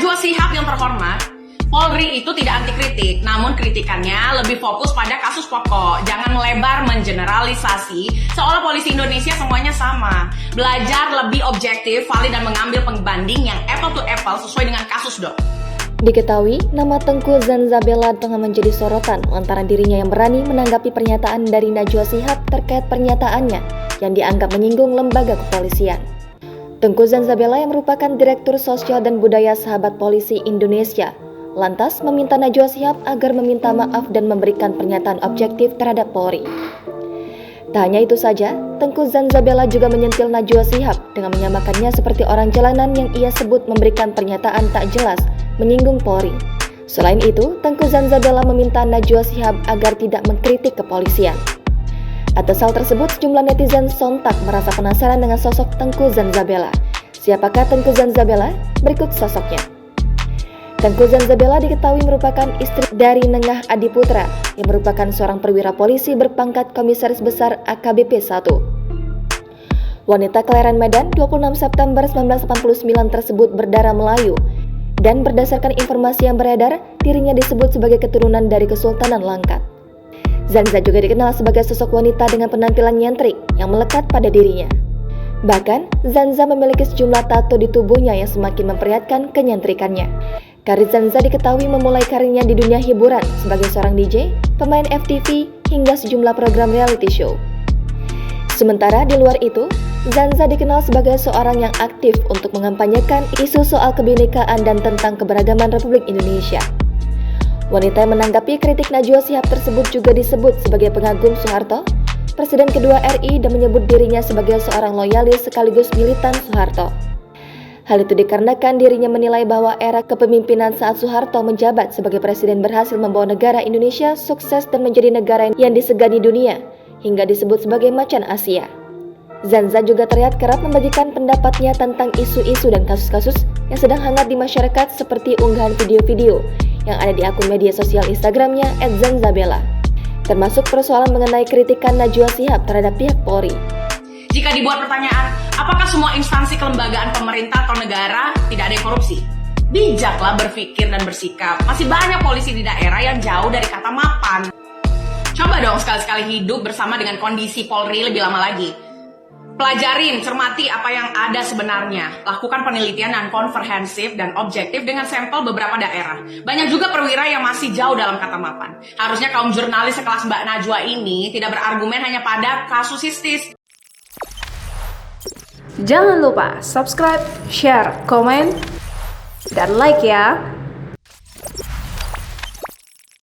Najwa Shihab yang terhormat, Polri itu tidak anti kritik, namun kritikannya lebih fokus pada kasus pokok. Jangan melebar mengeneralisasi, seolah polisi Indonesia semuanya sama. Belajar lebih objektif, valid, dan mengambil pembanding yang apple to apple sesuai dengan kasus, Dok. Diketahui, nama Tengku Zanzabela tengah menjadi sorotan lantaran dirinya yang berani menanggapi pernyataan dari Najwa Shihab terkait pernyataannya yang dianggap menyinggung lembaga kepolisian. Tengku Zanzabela yang merupakan Direktur Sosial dan Budaya Sahabat Polisi Indonesia lantas meminta Najwa Shihab agar meminta maaf dan memberikan pernyataan objektif terhadap Polri. Tak hanya itu saja, Tengku Zanzabela juga menyentil Najwa Shihab dengan menyamakannya seperti orang jalanan yang ia sebut memberikan pernyataan tak jelas menyinggung Polri. Selain itu, Tengku Zanzabela meminta Najwa Shihab agar tidak mengkritik kepolisian. Atas hal tersebut, sejumlah netizen sontak merasa penasaran dengan sosok Tengku Zanzabela. Siapakah Tengku Zanzabela? Berikut sosoknya. Tengku Zanzabela diketahui merupakan istri dari Nengah Adiputra yang merupakan seorang perwira polisi berpangkat Komisaris Besar AKBP 1. Wanita kelahiran Medan 26 September 1989 tersebut berdarah Melayu dan berdasarkan informasi yang beredar, dirinya disebut sebagai keturunan dari Kesultanan Langkat. Zanza juga dikenal sebagai sosok wanita dengan penampilan nyentrik yang melekat pada dirinya. Bahkan, Zanza memiliki sejumlah tato di tubuhnya yang semakin memperlihatkan kenyentrikannya. Karir Zanza diketahui memulai karirnya di dunia hiburan sebagai seorang DJ, pemain FTV, hingga sejumlah program reality show. Sementara di luar itu, Zanza dikenal sebagai seorang yang aktif untuk mengampanyekan isu soal kebinekaan dan tentang keberagaman Republik Indonesia. Wanita yang menanggapi kritik Najwa Shihab tersebut juga disebut sebagai pengagum Soeharto, Presiden kedua RI, dan menyebut dirinya sebagai seorang loyalis sekaligus militan Soeharto. Hal itu dikarenakan dirinya menilai bahwa era kepemimpinan saat Soeharto menjabat sebagai presiden berhasil membawa negara Indonesia sukses dan menjadi negara yang disegani dunia, hingga disebut sebagai macan Asia. Zanza juga terlihat kerap membagikan pendapatnya tentang isu-isu dan kasus-kasus yang sedang hangat di masyarakat seperti unggahan video-video yang ada di akun media sosial Instagramnya @zanzabela, termasuk persoalan mengenai kritikan Najwa Shihab terhadap pihak Polri. Jika dibuat pertanyaan, apakah semua instansi kelembagaan pemerintah atau negara tidak ada yang korupsi? Bijaklah berpikir dan bersikap. Masih banyak polisi di daerah yang jauh dari kata mapan. Coba dong sekali-sekali hidup bersama dengan kondisi Polri lebih lama lagi. Pelajarin, cermati apa yang ada sebenarnya. Lakukan penelitian yang komprehensif dan objektif dengan sampel beberapa daerah. Banyak juga perwira yang masih jauh dalam kata mapan. Harusnya kaum jurnalis sekelas Mbak Najwa ini tidak berargumen hanya pada kasusistis. Jangan lupa subscribe, share, komen, dan like ya!